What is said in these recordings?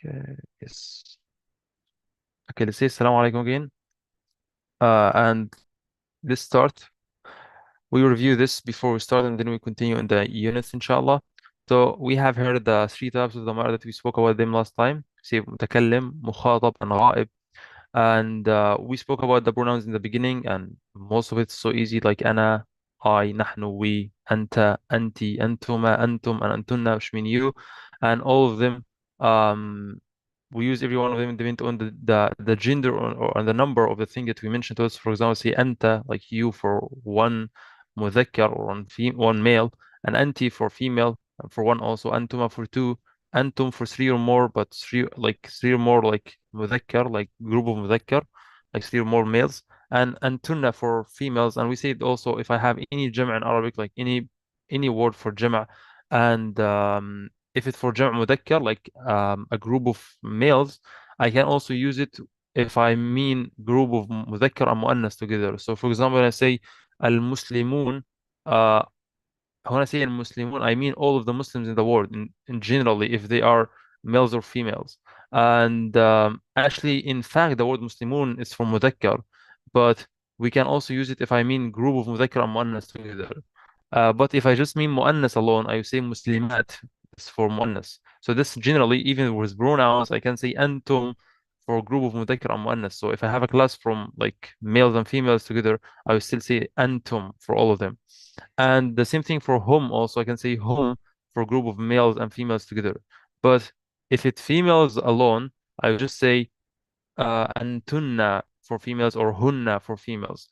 Okay, yes. Okay, let's say Assalamu alaikum again. And let's start. We review this before we start and then we continue in the units, inshallah. So we have heard the three types of dhamma that we spoke about them last time. Say متكلم, مخاطب, and غائب. And we spoke about the pronouns in the beginning, and most of it's so easy, like أنا, I, نحن, we, أنت, أنتِ, أنتما, أنتم, and أنتن, which mean you, and all of them. Um, we use every one of them depending on the gender or the number of the thing that we mentioned to us. For example, say أنت, like you for one مذكر or one male, and أنتِ for female, and for one also, أنتما for two, أنتم for three or more, but three or more like مذكر, like group of مذكر, like three or more males, and أنتن for females. And we say it also if I have any جمع in Arabic, like any word for جمع, and if it's for جمع مذكر, like a group of males, I can also use it if I mean group of مذكر and مؤنث together. So for example, when I say المسلمون, uh, when I say Muslimun, I mean all of the Muslims in the world, in generally, if they are males or females. And actually, in fact, the word Muslimun is from Mudhakkar, but we can also use it if I mean group of Mudhakkar and Muannas together. But if I just mean Muannas alone, I say Muslimat is for Muannas. So this generally, even with pronouns, I can say Antum for group of Mudhakkar and Muannas. So if I have a class from like males and females together, I will still say Antum for all of them. And the same thing for home also. I can say home for a group of males and females together. But if it's females alone, I would just say antunna for females or hunna for females.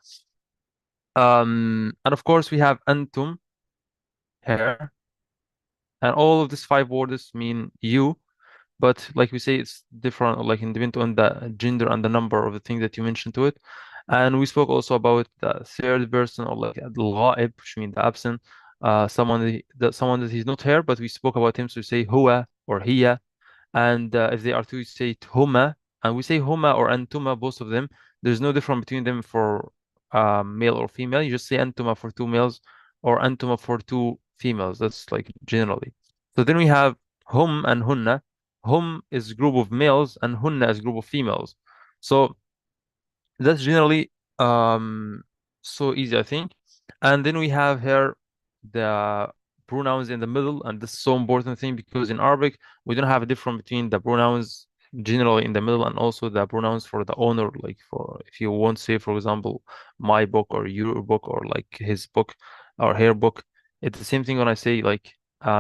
And of course we have antum here. And all of these five words mean you. But like we say, it's different, like in depending on the gender and the number of the thing that you mentioned to it. And we spoke also about the third person, or like al-ghaib, which means the absent, someone that he's not here, but we spoke about him, so we say huwa or hiya. And if they are two, you say huma, and we say huma or antuma, both of them. There's no difference between them for male or female. You just say antuma for two males or antuma for two females. That's like generally. So then we have hum and hunna. Hum is group of males and hunna is group of females. So that's generally so easy, I think. And then we have here the pronouns in the middle, and this is so important thing because in Arabic we don't have a difference between the pronouns generally in the middle and also the pronouns for the owner, like for if you want to say, for example, my book or your book or like his book or her book. It's the same thing when I say like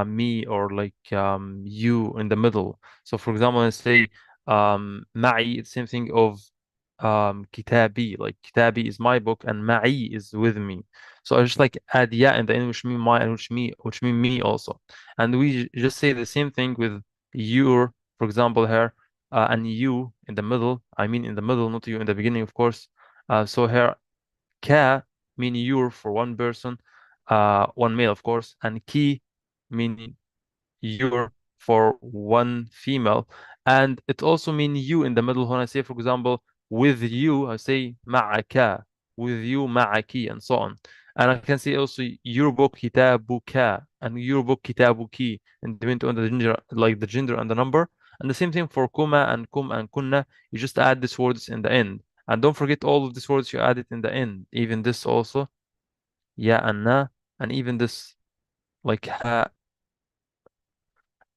me or like you in the middle. So for example, when I say معي, it's the same thing of كتابي, like كتابي is my book and معي is with me. So I just like add ya in the end, which mean my and which mean me also. And we just say the same thing with your, for example, here, and you in the middle. I mean in the middle, not you in the beginning, of course. So here, ka mean your for one person, one male, of course, and ki mean your for one female. And it also means you in the middle. When I say, for example, with you, I say معك, with you معك, and so on. And I can say also your book كتابك and your book كتابك, and depending on the gender, like the gender and the number. And the same thing for kuma and kum and kunna. You just add these words in the end. And don't forget all of these words you added in the end. Even this also, ya and na, and even this like ha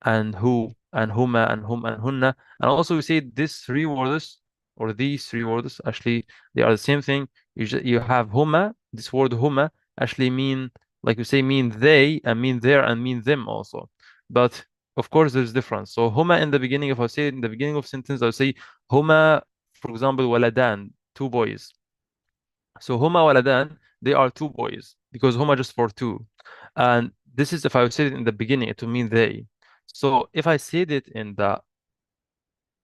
and who and huma and hum and hunna. And also we say these three words or these three words actually they are the same thing. You have huma, this word huma actually mean, like we say, mean they and mean there and mean them also. But of course there's difference. So huma in the beginning, if I say it in the beginning of sentence, I'll say huma, for example, waladan, two boys. So huma waladan, they are two boys because huma just for two. And this is if I said it in the beginning, it will mean they. So if I said it in the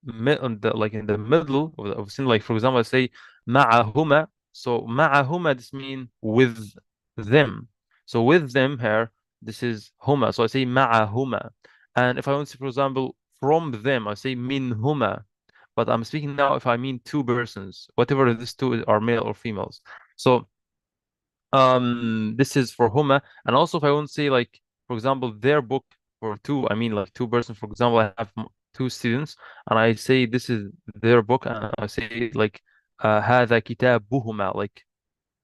like in the middle of the sentence, like for example, I say معهما. So معهما, this mean with them. So with them here, this is huma. So I say معهما. And if I want to say, for example, from them, I say minhuma. But I'm speaking now if I mean two persons, whatever these two are male or females. So this is for huma. And also if I want to say like, for example, their book for two, I mean like two persons. For example, I have two students, and I say this is their book, and I say like هذا كتابهما, like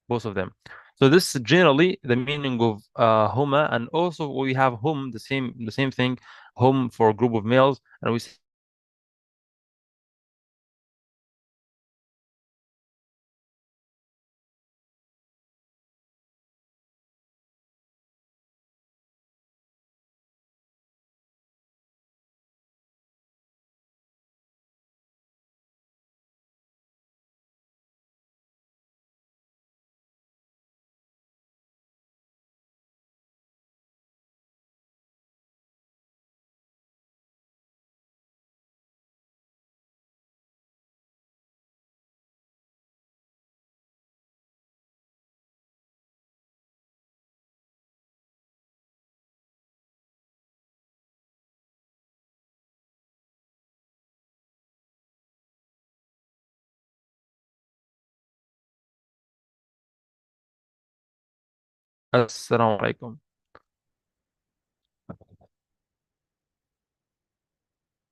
both of them. So this is generally the meaning of huma, and also we have hum, the same thing, hum for a group of males, and we say السلام عليكم.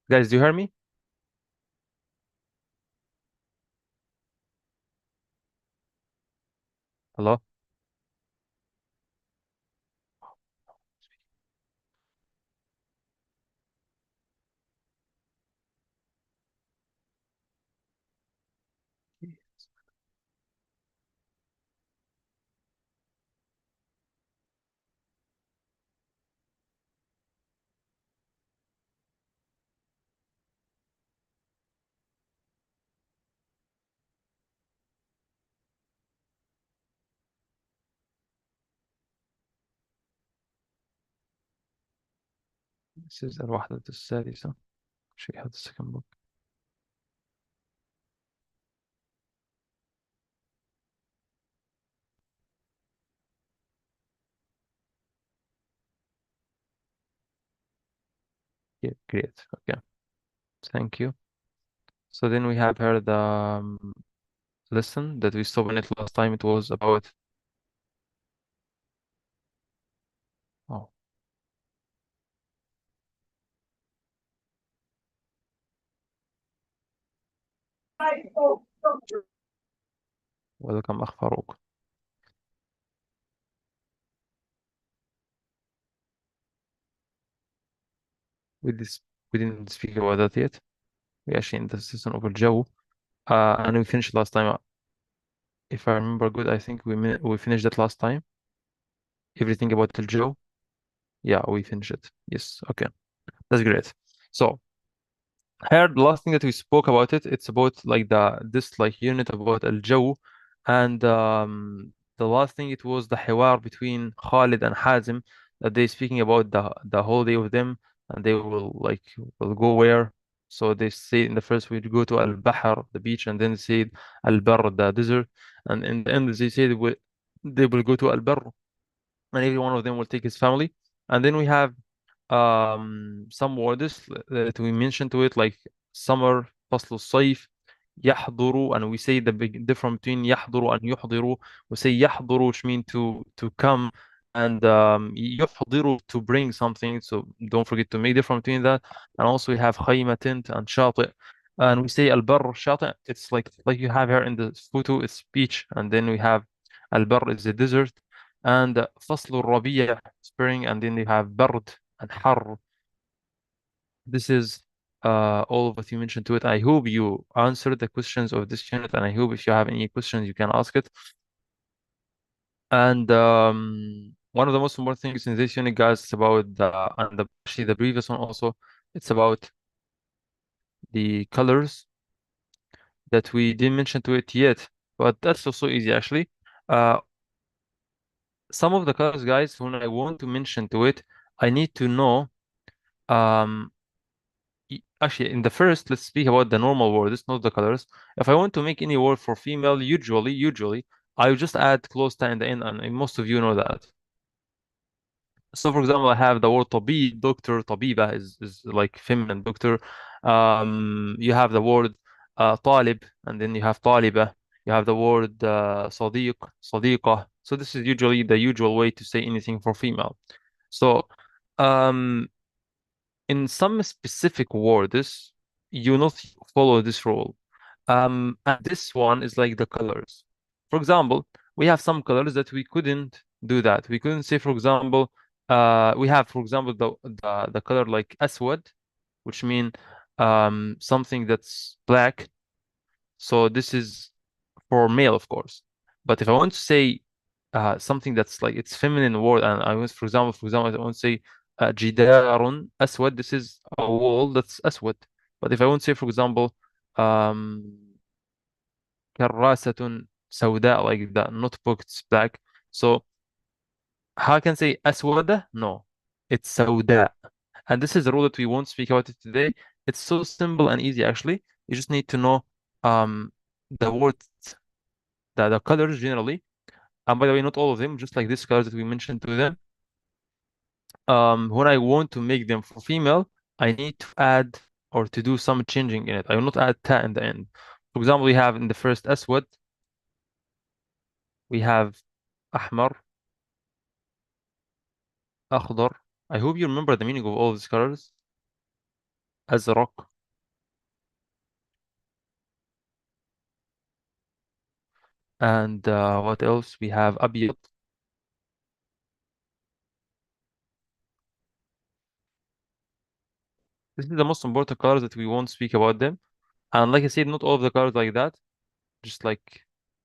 Guys, do you hear me? Hello? This is الوحدة السادسة. شيء هذا second book. Yeah, great. Okay, thank you. So then we have here the lesson that we stopped in it last time. It was about, oh, welcome أخ فاروق. We dis we didn't speak about that yet. We actually in the season of الجو. And we finished last time. If I remember good, I think we finished that last time. Everything about الجو. Yeah, we finished it. Yes. Okay, that's great. So here, the last thing that we spoke about it's about like this like unit about الجو, and the last thing it was the حوار between Khalid and Hazim, that they speaking about the whole day of them, and they will go where. So they say in the first we go to Al-Bahr, the beach, and then they say Al-Barr, the desert, and in the end they say they will go to Al-Barr, and every one of them will take his family. And then we have some words that we mentioned to it, like summer, فصل الصيف, يحضر, and we say the big difference between يحضر and يحضر. We say يحضر, which mean to come, and يحضر to bring something. So don't forget to make difference between that. And also we have خيمة, tent, and شاطئ. And we say البر شاطئ. It's like you have here in the photo, it's beach, and then we have البر is the desert, and فصل الربيع, spring, and then you have برد and حر. This is all of what you mentioned to it. I hope you answered the questions of this unit, and I hope if you have any questions, you can ask it. And one of the most important things in this unit, guys, is about actually the previous one also. It's about the colors that we didn't mention to it yet, but that's also easy actually. Uh, some of the colors, guys, when I want to mention to it, I need to know um actually, in the first, let's speak about the normal words, not the colors. If I want to make any word for female, usually, I will just add close to in the end, and most of you know that. So, for example, I have the word طبيب, doctor, طبيبة is like feminine doctor. You have the word طالب, and then you have طالبة. You have the word صديق, صديقة. So this is usually the usual way to say anything for female. So, um, in some specific words, you not follow this rule. And this one is like the colors. For example, we have some colors that we couldn't do that. We couldn't say, for example, we have, for example, the color like aswad, which mean something that's black. So this is for male, of course. But if I want to say something that's like it's feminine word, and I want, for example, I want to say جدار أسود. This is a wall that's aswad. But if I want to say, for example, um, كراسة سوداء, like the notebook, it's black. So how can I say أسودة? No, it's سوداء. And this is a rule that we won't speak about it today. It's so simple and easy, actually. You just need to know um, the words, the colors generally. And by the way, not all of them, just like these colors that we mentioned to them. When I want to make them for female, I need to add or to do some changing in it. I will not add ta in the end. For example, we have in the first aswad, we have ahmar, akhdar. I hope you remember the meaning of all these colors. Azraq. And what else? We have abyad. This is the most important colors that we won't speak about them. And like I said, not all of the colors like that. Just like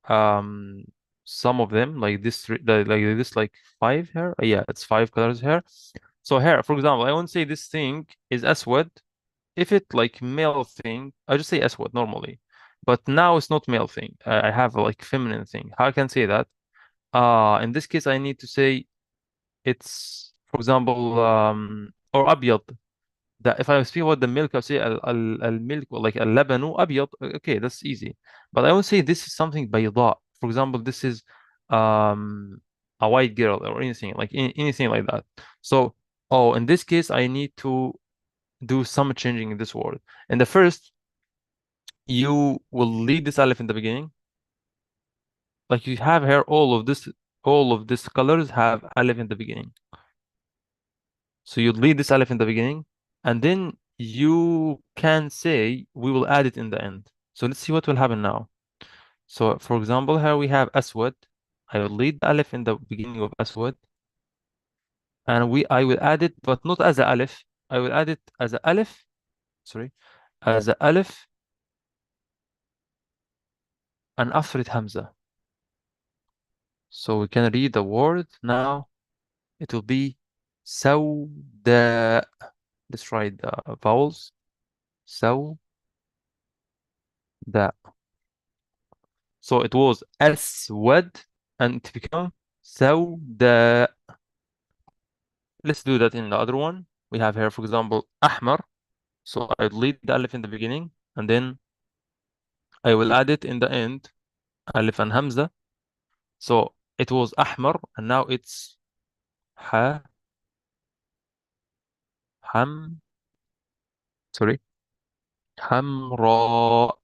um some of them, like this like this, like five here. Yeah, it's five colors here. So here, for example, I won't say this thing is aswad. If it like male thing, I just say aswad normally. But now it's not male thing. I have a like feminine thing. How I can say that? In this case, I need to say it's, for example, or abyad. That if I speak about the milk, I'll say al milk, or like al-labanu abyad. Okay, that's easy. But I won't say this is something bayda. For example, this is um a white girl or anything like anything like that. So, oh, in this case, I need to do some changing in this word. In the first, you will leave this alif in the beginning. Like you have here, all of these colors have alif in the beginning. So you leave this alif in the beginning, and then you can say we will add it in the end. So let's see what will happen now. So for example, here we have aswad. I will leave the alif in the beginning of aswad, and I will add it, but not as a alif. I will add it as a alif. Sorry, as a alif and after it hamza. So we can read the word now. It will be سوداء. Let's write the vowels. سوداء. So it was أسود and it become سوداء. Let's do that in the other one. We have here, for example, أحمر. So I leave the alif in the beginning, and then I will add it in the end, alif and hamza. So it was أحمر, and now it's ح حم sorry حمراء.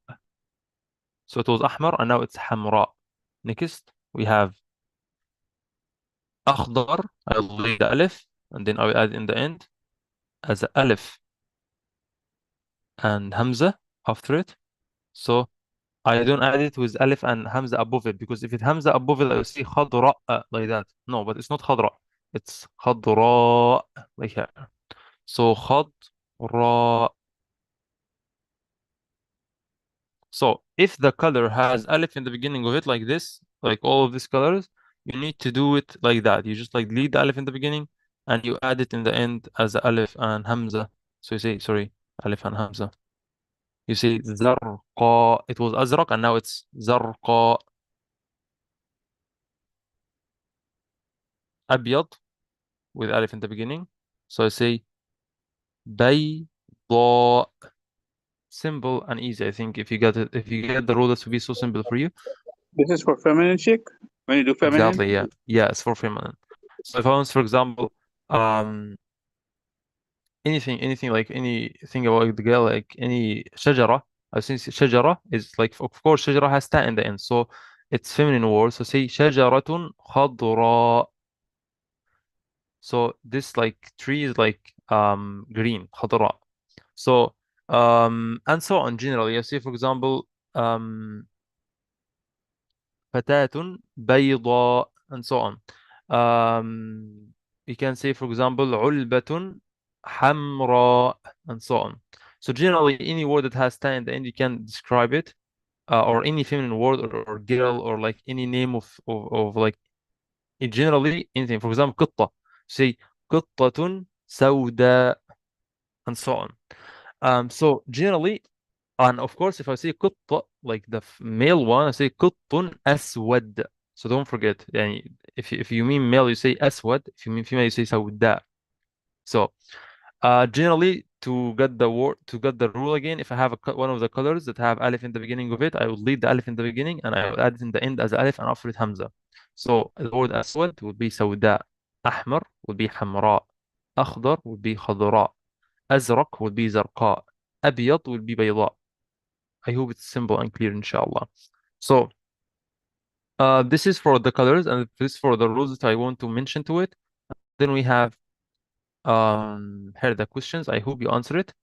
So it was أحمر, and now it's حمراء. Next, we have أخضر. I will leave the alif, and then I will add in the end as alif and hamza after it. So I don't add it with alif and hamza above it, because if it hamza above it, I will see خضراء like that. No, but it's not خضراء. It's خضراء like here. So خضراء. So if the color has alif in the beginning of it like this, like all of these colors, you need to do it like that. You just like leave the alif in the beginning and you add it in the end as alif and hamza. So you say, sorry, alif and hamza. You say زرقاء. It was أزرق and now it's زرقاء. أبيض with alif in the beginning. So I say بيضاء. Simple and easy. I think if you get it, if you get the rule, this will be so simple for you. This is for feminine, Sheikh. When you do feminine. Exactly, yeah. Yeah, it's for feminine. So if I want, for example, um anything like anything about the girl, like any شجرة. I think شجرة is like, of course شجرة has ta in the end, so it's feminine word. So say شجرة خضراء. So this like tree is like green خضراء. So and so on generally. You see, for example, فتاة بيضاء and so on. You can say, for example, علبة حمراء and so on. So generally, any word that has ta in the end, you can describe it, or any feminine word or girl or like any name of like generally anything. For example, قطة. Say قطة سوداء and so on. So generally, and of course, if I say قطة, like the male one, I say قط أسود. So don't forget. يعني if you mean male, you say أسود. If you mean female, you say سوداء. So generally, to get the rule again, if I have one of the colors that have alif in the beginning of it, I will leave the alif in the beginning and I will add it in the end as alif and after it hamza. So the word أسود would be سوداء. أحمر would be حمراء. أخضر would be خضراء. أزرق would be زرقاء. أبيض would be بيضاء. I hope it's simple and clear, inshallah. So, this is for the colors and this is for the rules that I want to mention to it. Then we have here the questions. I hope you answer it.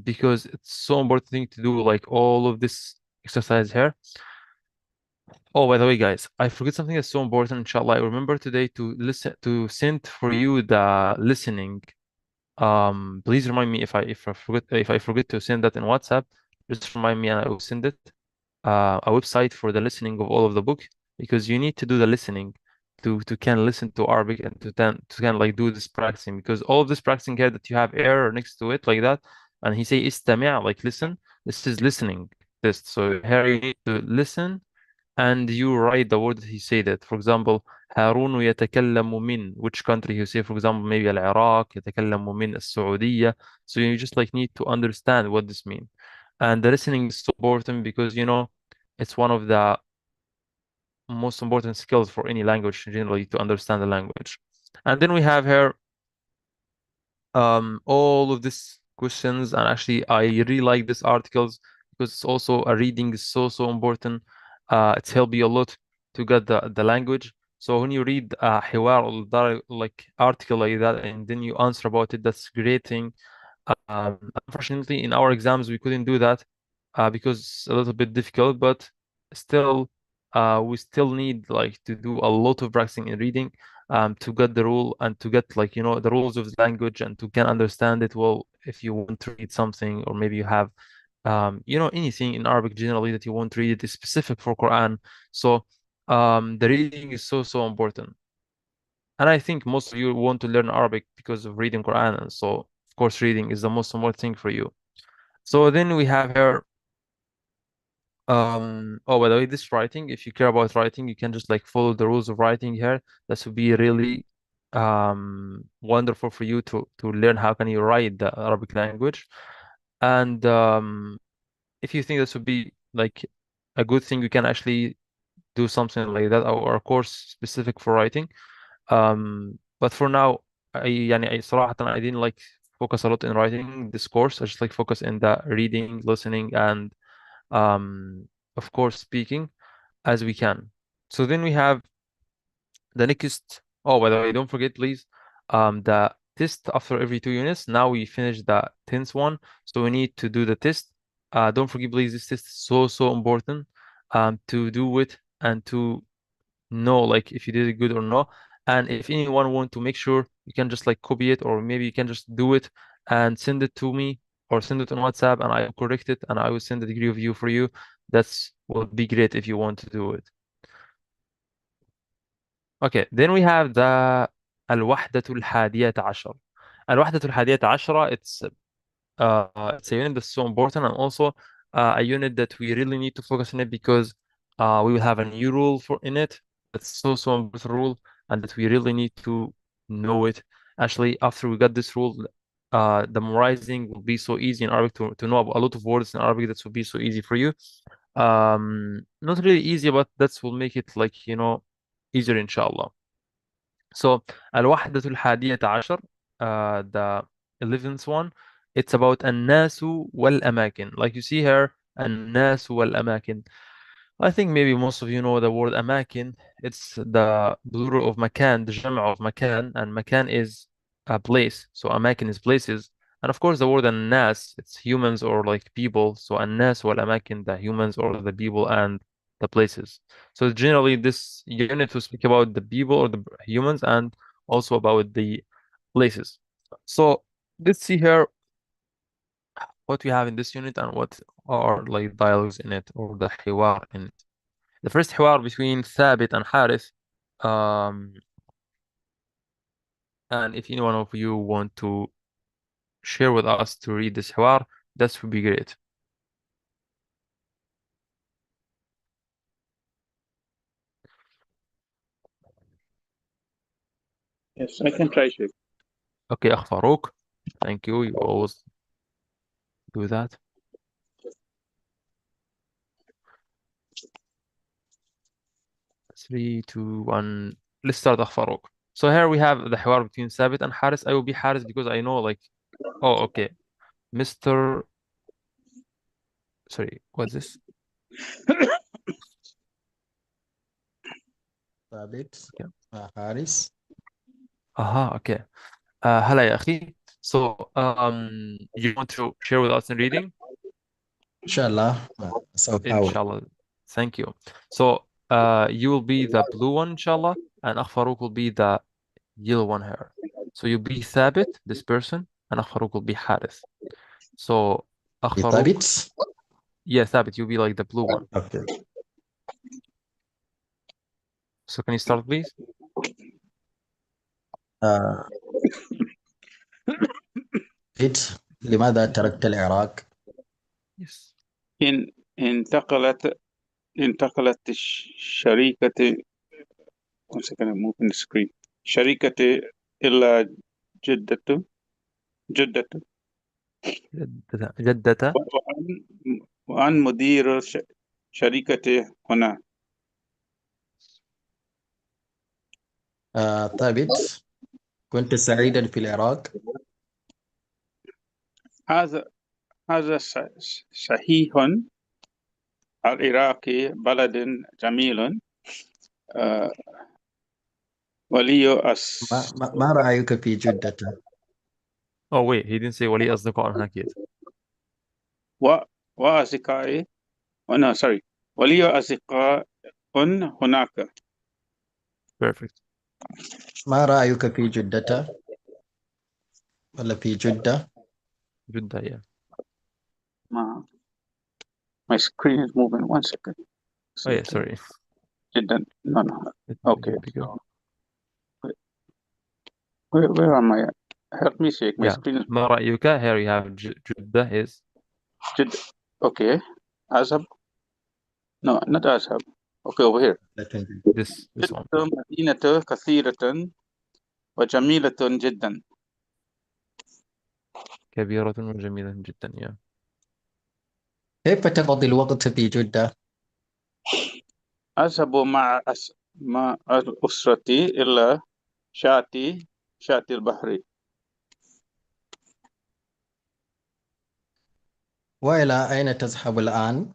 Because it's so important thing to do like all of this exercise here. Oh, by the way, guys, I forget something that's so important, inshallah. I remember today to send for you the listening. Please remind me if I forget to send that in WhatsApp, just remind me and I will send it. A website for the listening of all of the book because you need to do the listening to can listen to Arabic and to can like do this practicing because all of this practicing here that you have error next to it like that and he say istami' like listen, this is listening test. So here you need to listen and you write the word that he said it. For example, هارون يتكلم من which country you say, for example, maybe العراق يتكلم من السعودية. So you just like need to understand what this means. And the listening is so important because it's one of the most important skills for any language generally to understand the language. And then we have here all of these questions and actually I really like these articles because it's also a reading is so important. It's helped you a lot to get the language. So when you read a حوار or like article like that and then you answer about it, that's a great thing. Unfortunately, in our exams, we couldn't do that because it's a little bit difficult, but still, we still need like to do a lot of practicing in reading to get the rule and to get like, the rules of the language and to can understand it well if you want to read something or maybe you have, anything in Arabic generally that you want to read it is specific for Quran. So, the reading is so important. And I think most of you want to learn Arabic because of reading Quran, and so of course reading is the most important thing for you. So then we have here, oh, by the way, this writing, if you care about writing, you can just like follow the rules of writing here. This would be really wonderful for you to learn how can you write the Arabic language. And if you think this would be like a good thing, you can actually do something like that or a course specific for writing. But for now, I صراحة I didn't like focus a lot in writing this course. I just like focus in the reading, listening, and of course speaking as we can. So then we have the next. Oh, by the way, don't forget please, the test after every 2 units. Now we finished the 10th one, so we need to do the test. Don't forget please, this test is so important to do it and to know like if you did it good or not. And if anyone want to make sure, you can just like copy it or maybe you can just do it and send it to me or send it on WhatsApp and I will correct it and I will send a degree review for you. That's would be great if you want to do it. Okay, then we have the الوحدة الحادية عشر. الوحدة الحادية عشرة, it's a unit that's so important and also a unit that we really need to focus on it because we will have a new rule for in it. That's so important rule and that we really need to know it. Actually, after we got this rule, the memorizing will be so easy in Arabic to know a lot of words in Arabic. That will be so easy for you. Not really easy, but that will make it like, easier inshallah. So الوحدة الحادية عشر, the 11th one, it's about الناس والأماكن. Like you see here, الناس والأماكن. I think maybe most of you know the word أماكن. It's the plural of مكان, the جمع of مكان, and مكان is a place. So أماكن is places. And of course the word الناس, it's humans or like people. So الناس والأماكن, the humans or the people and the places. So generally this unit will speak about the people or the humans and also about the places. So let's see here what we have in this unit and what are like dialogues in it or the حوار in it. The first حوار between ثابت and حارث. Um, and if any one of you want to share with us to read this حوار, that would be great. Yes, I can try, Sheikh. Okay, أخ فاروق. Thank you. You always do that. 3, 2, 1. Let's start أخ فاروق. So here we have the حوار between ثابت and حارث. I will be حارث because I know like, oh, okay. Mr. Sorry, what's this? ثابت Okay. حارس. Aha, okay. هلا يا أخي. So, you want to share with us in reading? إن شاء الله سأحاول. Inshallah. Thank you. So, you will be the blue one, inshallah, and Akh Farouk will be the yellow one here. So you'll be Thabit, this person, and Akh Farouk will be Harith. So, Akh Farouk, ثابت. yeah, Thabit, you'll be like the blue one. Okay. So can you start, please? ثابت لماذا تركت العراق؟ Yes. إن انتقلت الشركة one second, I'm moving the screen. شركة إلى جدة جدة. وأن مدير شركة هنا. ثابت كنت سعيدا في العراق؟ هذا صحيح. العراق بلد جميل. ولي ما رأيك في جدة؟ Oh, wait, he didn't say ولي أصدقاء هناك yet. وأصدقائي no, sorry. ولي أصدقاء هناك. Perfect. ما رأيك في جدة؟ ولا في جدة؟ جدة, yeah. My screen is moving. One second. Oh, yeah, sorry. Didn't. No. Okay. Bigger. Where am I at? Help me, Sheikh. My Yeah. screen is. ما رأيك? Here you have جدة is. Okay. Azhab. No, not Azhab. Okay, over here. This one. جدة مدينة كثيرة وجميلة جدا. كبيرة وجميلة جدا, yeah. كيف تقضي الوقت في جدة؟ أذهب مع أسرتي إلى شاطئ البحر. وإلى أين تذهب الآن؟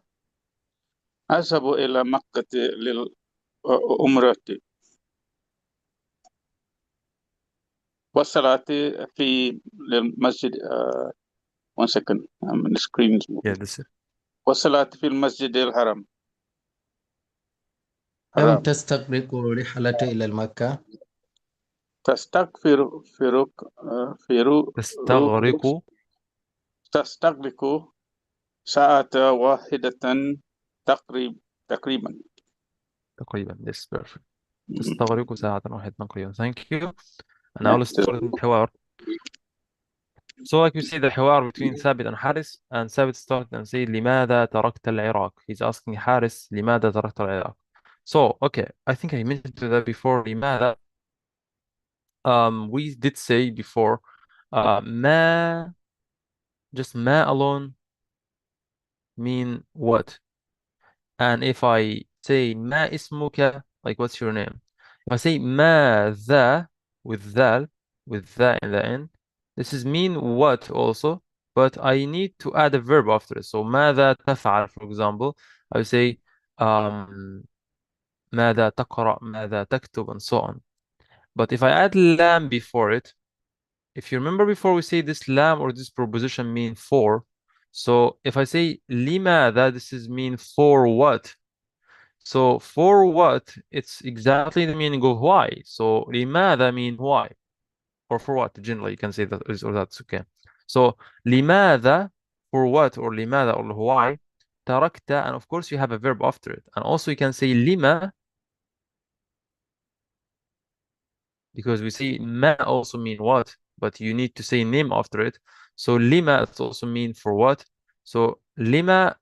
أذهب إلى مكة للعمرة والصلاة في المسجد. One second. The screen is moving. Yeah, this is. والصلاة في المسجد الحرام. كم تستغرق رحلة إلى المكة؟ تستغرق ساعة واحدة تقريبا. Yes, perfect. تستغرق ساعة واحدة تقريبا. Thank you. And now let's start the حوار. So like you see the حوار between ثابت and حارس, and ثابت started and say لماذا تركت العراق. He's asking حارس لماذا تركت العراق. So okay, I think I mentioned that before. لماذا? We did say before, ما, just ما alone mean what? And if I say ما اسمك, like what's your name? If I say ماذا with that in the end, this is mean what also, but I need to add a verb after it. So ماذا تفعل, for example, I would say ماذا تقرأ, ماذا تكتب, and so on. But if I add lam before it, if you remember before, we say this lam or this preposition mean for. So if I say لماذا, this is mean for what. So for what, it's exactly the meaning of why. So لماذا mean why, or for what. Generally, you can say that is or that's okay. So لماذا, for what, or لماذا, or why. تركت, and of course you have a verb after it. And also you can say لما, because we say ma also mean what, but you need to say name after it. So lima, it also mean for what. So lima,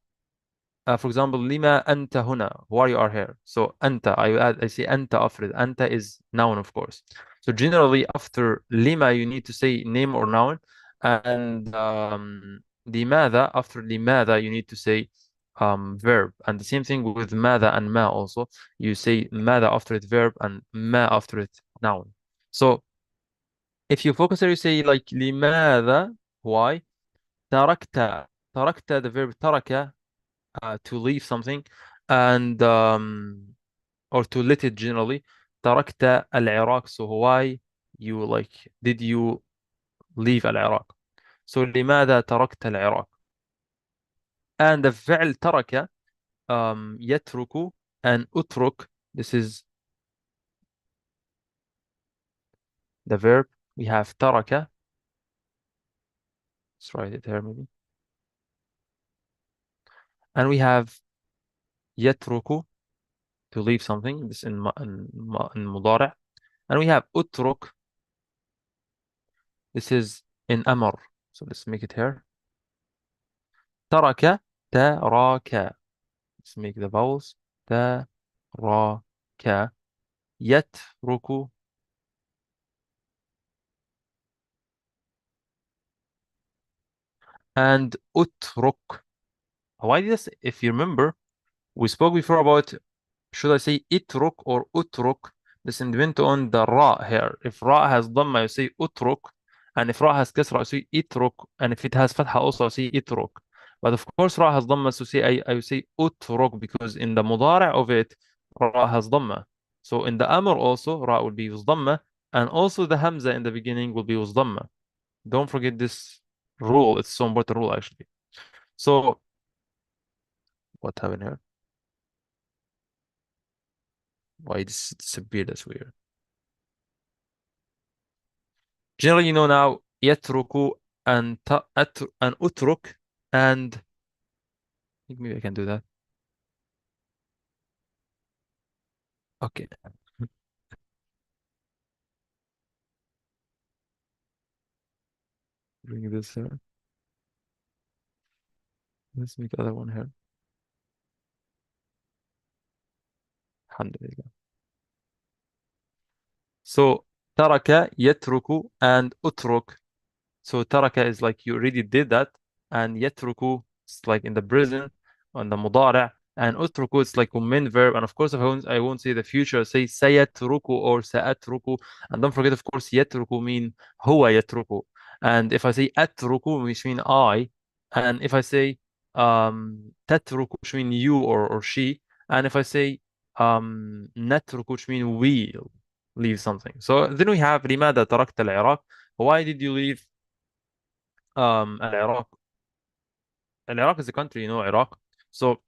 for example, lima anta huna, why you are here. So anta, I say anta after it. Anta is noun, of course. So generally after lima you need to say name or noun, and لماذا, after لماذا you need to say verb. And the same thing with ماذا and ما also. You say ماذا after it verb and ما after it noun. So if you focus here, you say like لماذا, why. تركت, تركت, the verb ترك, to leave something, and or to let it generally. تركت العراق, so why you like did you leave العراق. So لماذا تركت العراق. And the فعل ترك, يترك and أترك, this is the verb. We have ترك, let's write it here maybe, and we have يترك, to leave something, this in مضارع, and we have أترك, this is in أمر. So let's make it here. ترك, تراك, let's make the vowels. تراك. يترك, and أترك. Why this? If you remember, we spoke before about, should I say اترك or أترك? This depends on the ra here. If ra has dhamma, you say أترك, and if ra has kasra, you say اترك, and if it has fatha also, you say اترك. But of course, ra has dhamma, so say I say أترك, because in the mudari' of it, ra has dhamma. So in the amr also, ra will be with dhamma, and also the hamza in the beginning will be with dhamma. Don't forget this rule. It's so important rule actually. So what happened here? Why this disappeared? That's weird. Generally, you know now, يترك and and أترك, and I think maybe I can do that. Okay. Bring this here. Let's make the other one here. Alhamdulillah. So ترك, يترك, and أترك. So ترك is like you already did that, and يترك is like in the present, on the مضارع, and أترك it's like a main verb. And of course, if I won't say the future, say سيترك or سأترك. And don't forget, of course, يترك mean هو يترك. And if I say أترك, which mean I, and if I say تترك, which mean you or she, and if I say نترك, which mean we leave something. So then we have لماذا تركت العراق? Why did you leave العراق? العراق is a country, you know, Iraq. So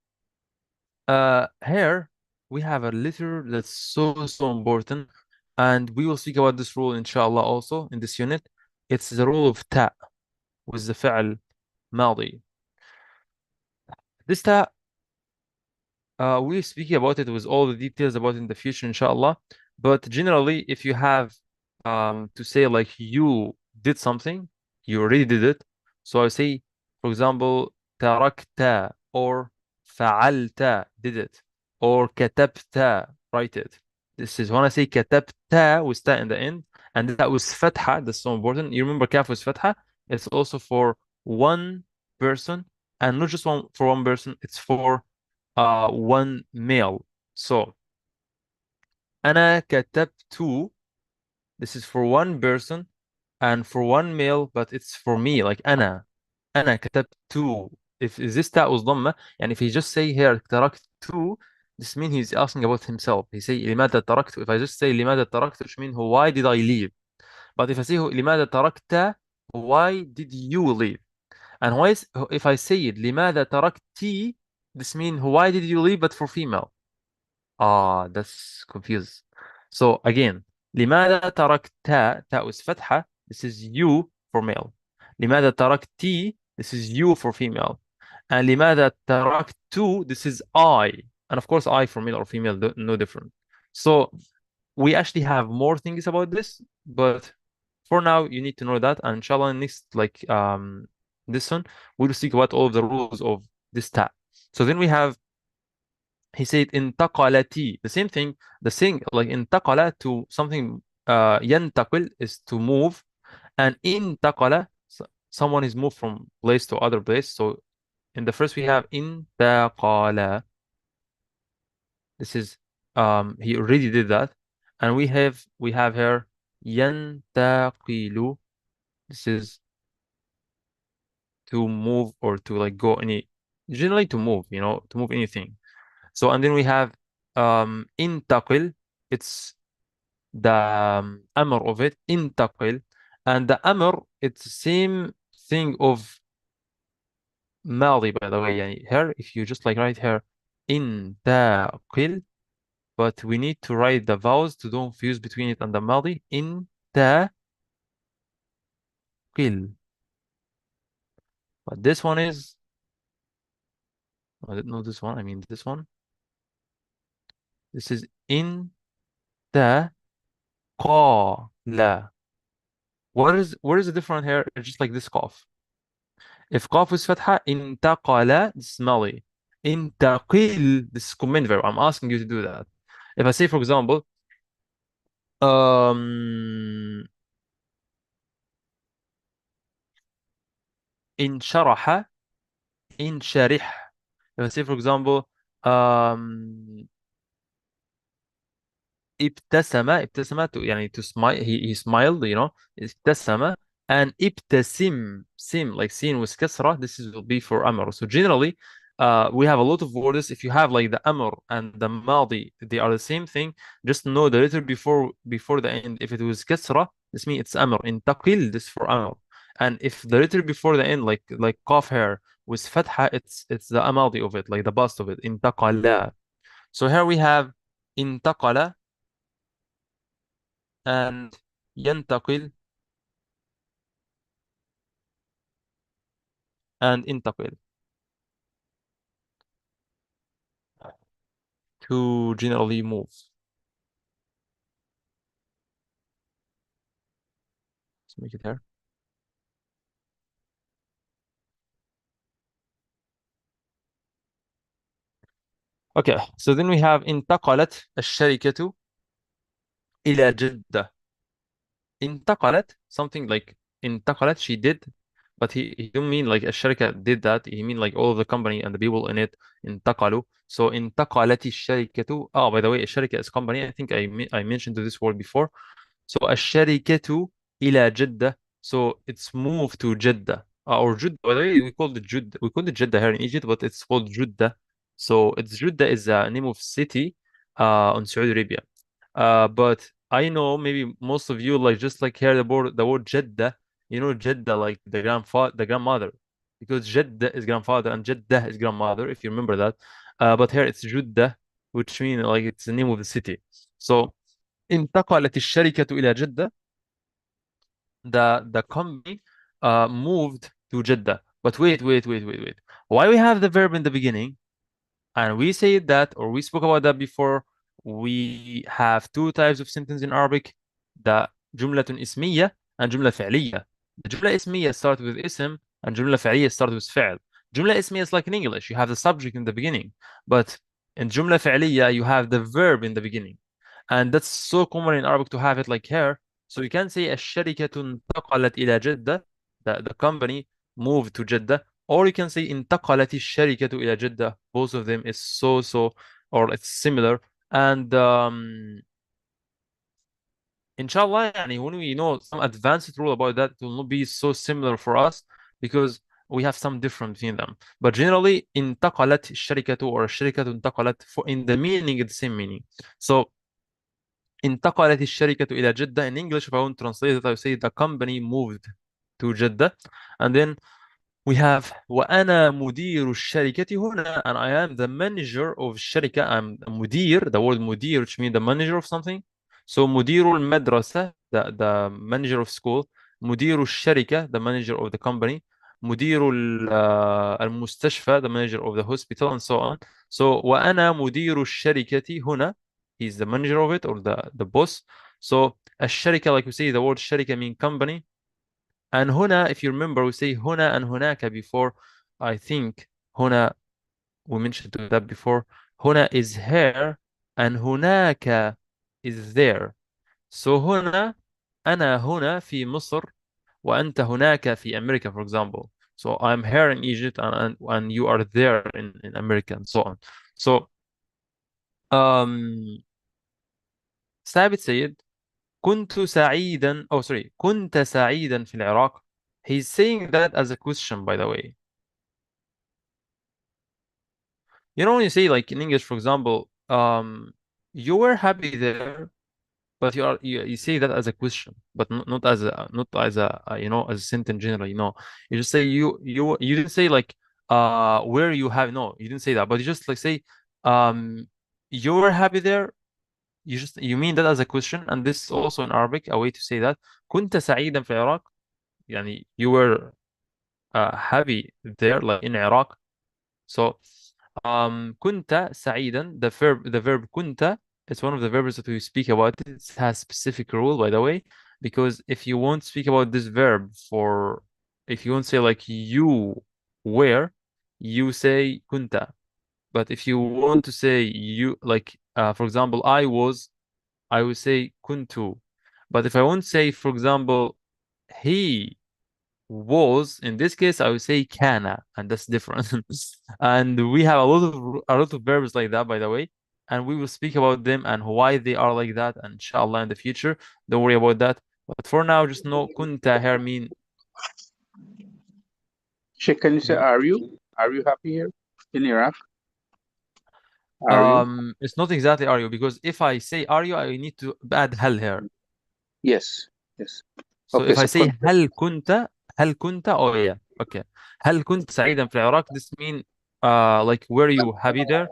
here we have a letter that's so important, and we will speak about this rule inshallah also in this unit. It's the rule of ta with the فعل ماضي. This ta, we're speaking about it with all the details about it in the future inshallah. But generally, if you have to say like you did something, you already did it. So I say, for example, تركت or فعلت, did it, or كتبت, write it. This is when I say كتبت with ta in the end, and that was fatha. That's so important. You remember kaf was fatha. It's also for one person, and not just one for one person. It's for one male. So أنا كتبت, this is for one person and for one male, but it's for me, like أنا كتبت. If this ta was ضمة, and if he just say here تركت, this means he's asking about himself. He say لماذا تركت. If I just say لماذا تركت, which means why did I leave? But if I say لماذا تركت, why did you leave? And why is, if I say it لماذا تركتي, this means why did you leave but for female? Ah, that's confused. So again, لماذا تركت, تاء is فتحة, this is you for male. لماذا تركتي, this is you for female. And لماذا تركت, this is I. And of course, I for male or female, no different. So we actually have more things about this, but for now, you need to know that. And inshallah, next, like this one, we'll speak about all of the rules of this ta. So then we have, he said انتقلتي, the same thing, the same like انتقل to something, ينتقل is to move, and انتقل, someone is moved from place to other place. So in the first we have انتقل, this is he already did that, and we have here ينتقل, this is to move or to like go any, generally to move, to move anything. So and then we have انتقل, it's the amr of it, انتقل, and the amr, it's the same thing of ماضي, by the way. يعني here, if you just like write here انتقل, but we need to write the vowels to don't fuse between it and the ماضي. انتقل. But this one is, I didn't know this one, I mean this one. This is انتقل. What is the difference here? It's just like this قاف. If قاف is فتحة, انتقل, this is ماضي. انتقل, this is command verb. I'm asking you to do that. If I say, for example, انشرح, انشرح. If I say, for example, ابتسم يعني to smile, he smiled, ابتسم. And ابتسم, sim, like sin with kasra, this will be for amr. So generally, we have a lot of words. If you have like the amr and the madi, they are the same thing. Just know the letter before the end. If it was kasra, this means it's amr. Intaqil, this for amr. And if the letter before the end, like qaf here, with fatha, it's the amadi of it, like the bust of it. Intaqala. So here we have intaqala and ينتقل and انتقل, to generally move. Let's make it here. Okay, so then we have انتقلت الشركة إلى جدة. انتقلت, something like انتقلت, she did, but he don't mean like الشركة did that. He mean like all of the company and the people in it انتقلوا. So انتقلت الشركة. Oh, by the way, الشركة is company. I think I mentioned this word before. So الشركة إلى جدة. So it's moved to Jeddah. Or Jeddah. By the way, we called it Jeddah. We called it Jeddah here in Egypt, but it's called Jeddah. So it's Jeddah is a name of city on Saudi Arabia. But I know maybe most of you like just like hear the word Jeddah. Jeddah like the grandmother, because Jeddah is grandfather and Jeddah is grandmother, if you remember that. But here it's Jeddah, which means like it's the name of the city. So انتقلت الشركة إلى جدة. The company moved to Jeddah. But wait. Why we have the verb in the beginning? And we say that, or we spoke about that before. We have two types of sentence in Arabic: the جملة اسمية and جملة فعلية. The جملة اسمية start with اسم, and جملة فعلية start with فعل. جملة اسمية is like in English, you have the subject in the beginning, but in جملة فعلية you have the verb in the beginning. And that's so common in Arabic to have it like here. So you can say الشركة انتقلت إلى جدة, the company moved to Jeddah, or you can say انتقلت الشركة إلى جدة. Both of them is so, or it's similar. And inshallah, يعني, when we know some advanced rule about that, it will not be so similar for us because we have some different between them. But generally, انتقلت الشركة or الشركة انتقلت, in the meaning, it's the same meaning. So انتقلت الشركة إلى جدة. In English, if I want to translate it, I would say the company moved to Jeddah. And then we have وأنا مدير الشركة هنا, and I am the manager of الشركة. I'm a مدير, the word مدير, which means the manager of something. So مدير المدرسة, the manager of school. مدير الشركة, the manager of the company. مدير المستشفى, the manager of the hospital, and so on. So وأنا مدير الشركة هنا, he's the manager of it, or the boss. So الشركة, like we say, the word شركة mean company. And هنا, if you remember, we say هنا and هناك before. I think هنا, we mentioned that before. هنا is here and هناك is there. So هنا, أنا هنا في مصر وأنت هناك في أمريكا, for example. So I'm here in Egypt and you are there in America, and so on. So um, ثابت سيد, كنت سعيدا, oh sorry, كنت سعيدا في العراق. He's saying that as a question, by the way. You know, when you say, like in English, for example, you were happy there, but you say that as a question, but not as a you know, as a sentence generally. No, you just say you didn't say like where you have, no, you didn't say that, but you just like say um you were happy there. You mean that as a question, and this is also in Arabic a way to say that. كنت سعيدا في العراق, يعني you were happy there, like in Iraq. So كنت سعيدا, the verb كنت, it's one of the verbs that we speak about. It has specific rule, by the way, because if you won't speak about this verb if you won't say like you were, you say كنت. But if you want to say you, like for example, I would say كنت. But if I want to say, for example, he was, in this case, I would say kana, and that's different. And we have a lot of verbs like that, by the way, and we will speak about them and why they are like that, and inshallah in the future. Don't worry about that. But for now, just know kunta here mean. Sheikh, can you say are you? Are you happy here in Iraq? Are you? It's not exactly are you, because if I say are you, I need to add hal here. Yes. Yes. So Okay. if I So say هل كنت, oh yeah, okay. هل كنت سعيدا في العراق, this mean like were you happy there?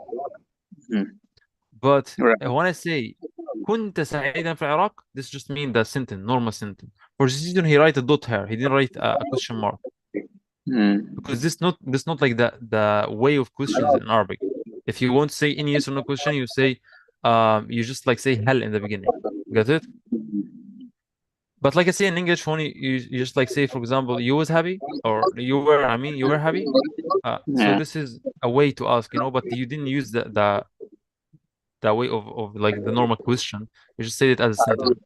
But right. when I say كنت سعيدا في العراق, this just mean the sentence, normal sentence. For this reason, he write a dot here. He didn't write a question mark, because this not like the way of questions in Arabic. If you want to say any yes or no question, you say you just like say hal in the beginning. Got it? But like I say in English, when you just like say, for example, you was happy, or you were happy. So Yeah. this is a way to ask, but you didn't use the way of like the normal question. You just say it as a sentence.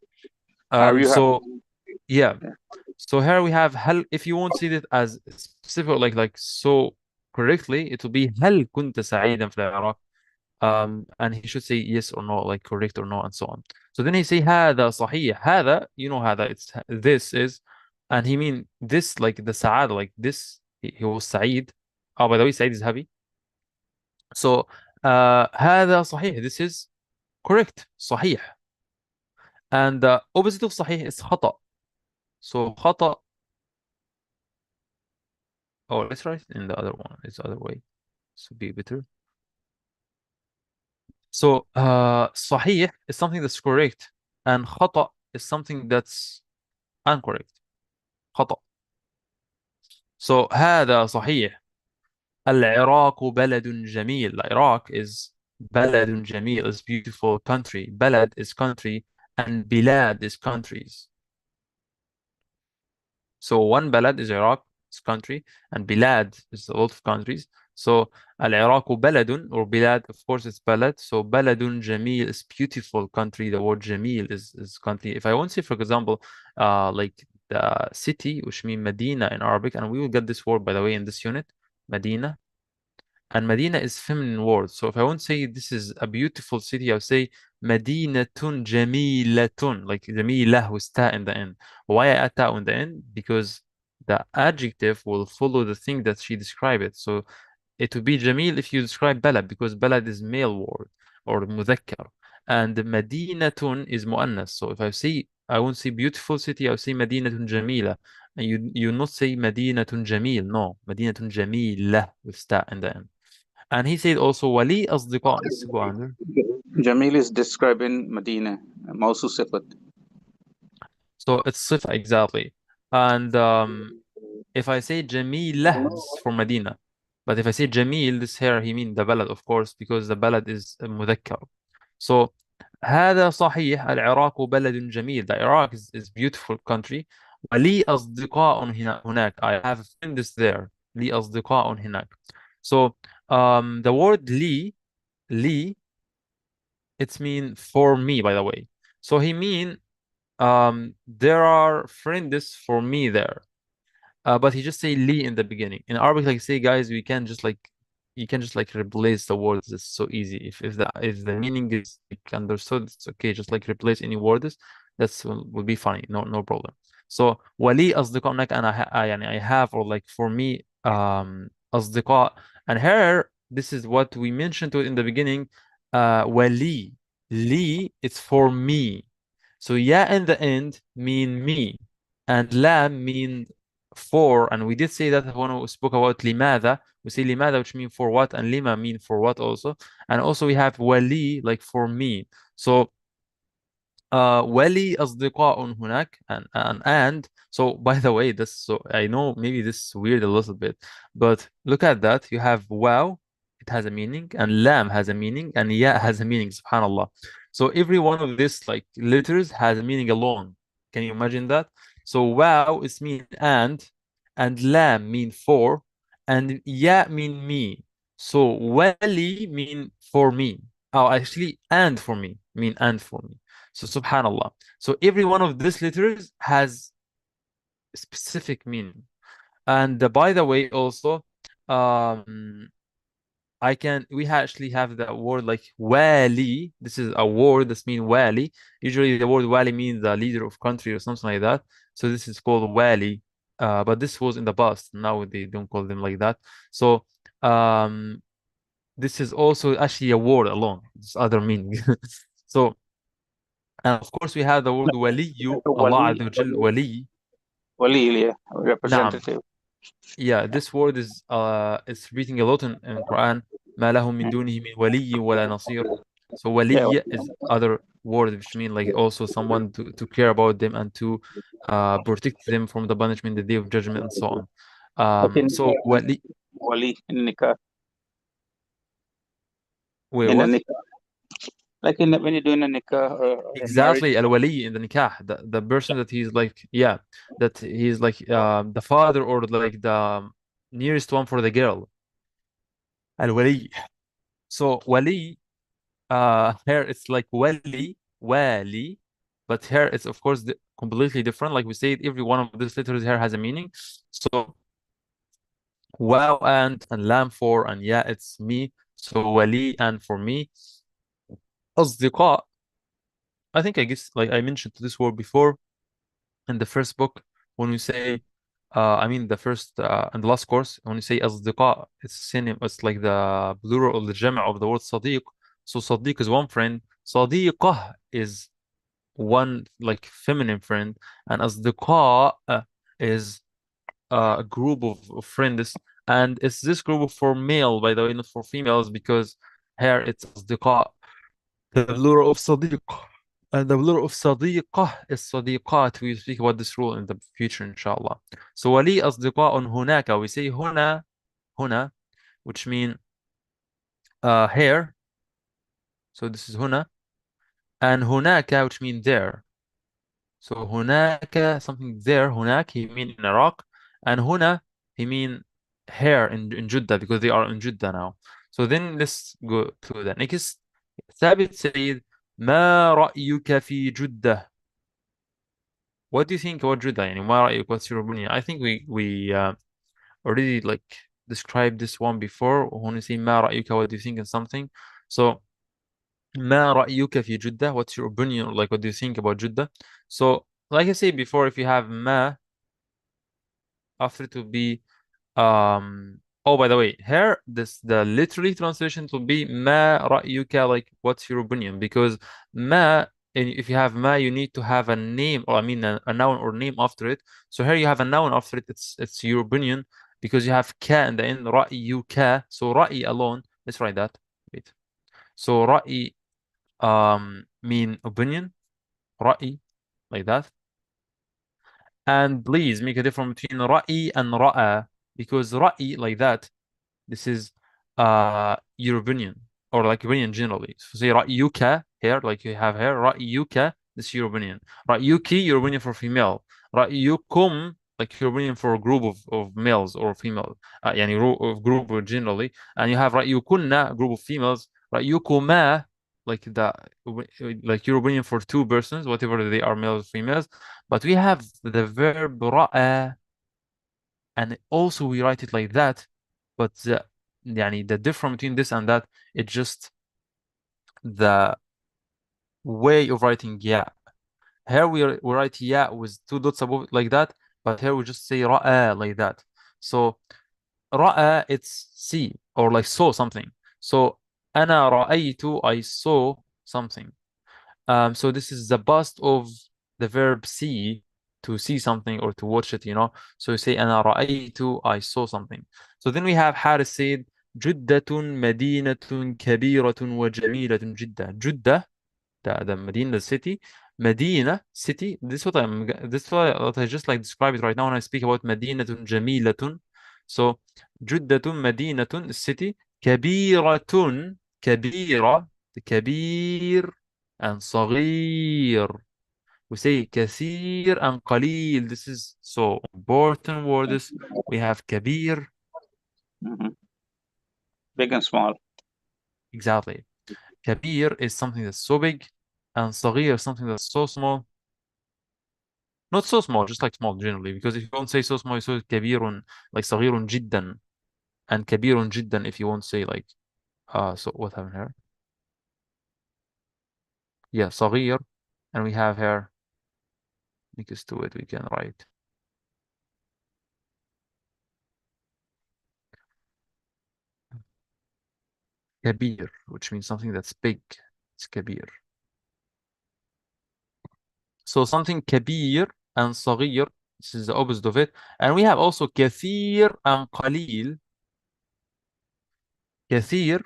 Are you happy? So yeah. So here we have هل. If you won't see it as specific, like so correctly, it will be هل كنت سعيدا في العراق. And he should say yes or no, like correct or no, and so on. So then he say هذا صحيح. هذا, هذا, it's this is, and he mean this, like the سعادة, like this. He was سعيد. Oh, by the way, سعيد is happy. So هذا صحيح. This is correct. صحيح. And the opposite of صحيح is خطأ. So خطأ. Oh, let's write it in the other one. It's the other way. This would be better. So صحيح is something that's correct, and خطأ is something that's incorrect. خطأ. So هذا صحيح. العراق بلد جميل. العراق is بلد جميل, is beautiful country. بلد is country, and بلاد is countries. So one بلد is Iraq, it's country, and بلاد is a lot of countries. So العراق بلد, or بلاد, of course it's بلد. So بلد جميل is beautiful country. The word جميل is country. If I want to say, for example, like the city, which means Medina in Arabic, and we will get this word, by the way, in this unit, Medina. And Medina is feminine word. So if I want to say this is a beautiful city, I'll say Madinatun Jamilatun, like Jamilah with ta in the end. Why I add ta in the end? Because the adjective will follow the thing that she described it. So it would be Jamil if you describe Balad, because Balad is male word, or Mudhakkar. and Madinatun is muannas. So if I say, I won't say beautiful city, I'll say Madinatun Jamila. And you not say Madinatun Jamil. No, Madinatun Jamila with ta in the end. And he said also ولي أصدقاء. Let's go under. Jamil is describing Medina. Mausu Sifat. So it's صفة exactly. And if I say Jamila, this is for Medina. But if I say Jamil, this here he mean the balad, of course, because the balad is مذكر. So هذا صحيح. العراق بلد جميل. The Iraq is beautiful country. ولي أصدقاء هناك. I have friends there. لي أصدقاء هناك. So the word لي, it's mean for me, by the way. So he mean there are friends for me there. But he just say li in the beginning. In Arabic, like say, guys, we can just like you can just like replace the words. It's so easy. If the meaning is like understood, it's okay. Just like replace any words. That's will be funny. No problem. So ولي أصدقاء هناك أنا يعني I have, or like for me أصدقاء. And here this is what we mentioned to it in the beginning. ولي li, it's for me. So ya in the end mean me, and lam mean for, and we did say that when we spoke about لماذا, we say لماذا, which mean for what, and lima mean for what also. And also we have wali, like for me. So ولي أصدقاء هناك, and so by the way, this, so I know maybe this is weird a little bit, but look at that. You have wow, it has a meaning, and lam has a meaning, and ya has a meaning, subhanallah. So every one of these like letters has a meaning alone. Can you imagine that? So wow is mean and lam mean for, and ya mean me. So wali mean for me. Oh, actually, and for me mean and for me. So subhanallah. So every one of these letters has specific meaning. And by the way, also, we actually have the word like wali. This is a word that's mean wali. Usually the word wali means the leader of country or something like that. So this is called wali. But this was in the past. Now they don't call them like that. So this is also actually a word alone. It's other meaning. So, and of course we have the word waliyu. Allah Wali, Azza wa Jal, wali. Wali, yeah, Naam. representative. Yeah, this word is repeating a lot in Quran. ما لهم من دونه من ولي ولا نصير. So Yeah, wali is other word which mean like also someone to care about them and to protect them from the punishment, the day of judgment, and so on. like in So wali, Wali in Nikah, wait, in a what? Nikah, like in when you're doing a Nikah or marriage. Exactly, al-wali in the nikah, the person that he's like, yeah, that he's like the father, or like the nearest one for the girl. Al-wali. So wali, here it's like wali, but here it's of course completely different. Like we said, every one of these letters here has a meaning. So wow and lam for, and yeah, it's me. So wali and for me. أصدقاء. I think I guess like I mentioned this word before in the first book when we say I mean the first and the last course when we say أصدقاء, it's synonym, it's like the plural or the jama' of the word صديق. So صديق is one friend, صديقة is one like feminine friend, and أصدقاء is a group of friends, and it's this group for male, by the way, not for females, because here it's أصدقاء, the plural of صديق. And the plural of صديقة is صديقات. We speak about this rule in the future, inshallah. So ولي أصدقاء هناك, we say هنا, which mean here. So this is هنا, and هناك, which mean there. So هناك, something there. هناك, he mean in Iraq, and هنا, he mean here in Jeddah, because they are in Jeddah now. So then let's go to the next. ثابت said ما رأيك في جدة? What do you think about Jeddah? يعني ما رأيك? What's your opinion? I think we already like described this one before. When you say ما رأيك, what do you think in something? So ما رأيك في جدة? What's your opinion? Like what do you think about Jeddah? So like I said before, if you have ما after to be Oh, by the way, here the literally translation will be ما رأيك, like what's your opinion? Because ما, if you have ما, you need to have a name, or I mean a noun or name after it. So here you have a noun after it. It's your opinion because you have ka in the end. رأيك. So رأي alone. Let's write that. Wait. So رأي mean opinion. رأي, like that. And please make a difference between رأي and رأى, because رأي, like that, this is your opinion, or like opinion generally. So say رأيك here, like you have here رأيك, this is your opinion. رأيك, your opinion for female. رأيكم, like your opinion for a group of males or female, يعني group generally. And you have رأيكن, a group of females. رأيكما, like the like your opinion for two persons, whatever they are, males or females. But we have the verb رأى, and also we write it like that, but the difference between this and that, it's just the way of writing yeah. Here we write yeah with two dots above like that, but here we just say رأى like that. So رأى, it's see, or like saw something. So أنا رأيت, I saw something. So this is the past of the verb see, to see something or to watch it, you know. So you say أنا رأيت, I saw something. So then we have Haris said جدة مدينة كبيرة وجميلة جدا. جدة, the Medina, the city. Medina, city. This is what I just like describe it right now when I speak about مدينة جميلة. So جدة مدينة, city. كبيرة, كبيرة, كبير and صغير. We say كثير and قليل. This is so important words. We have كبير. Big and small. Exactly. كبير is something that's so big, and صغير is something that's so small. Not so small, just like small generally. Because if you don't say so small, you say كبير, like صغير جدا, and كبير جدا if you won't say like so what happened here? Yeah, صغير, and we have here next to it we can write كبير, which means something that's big. It's كبير. So something كبير and صغير, this is the opposite of it. And we have also كثير and قليل. كثير,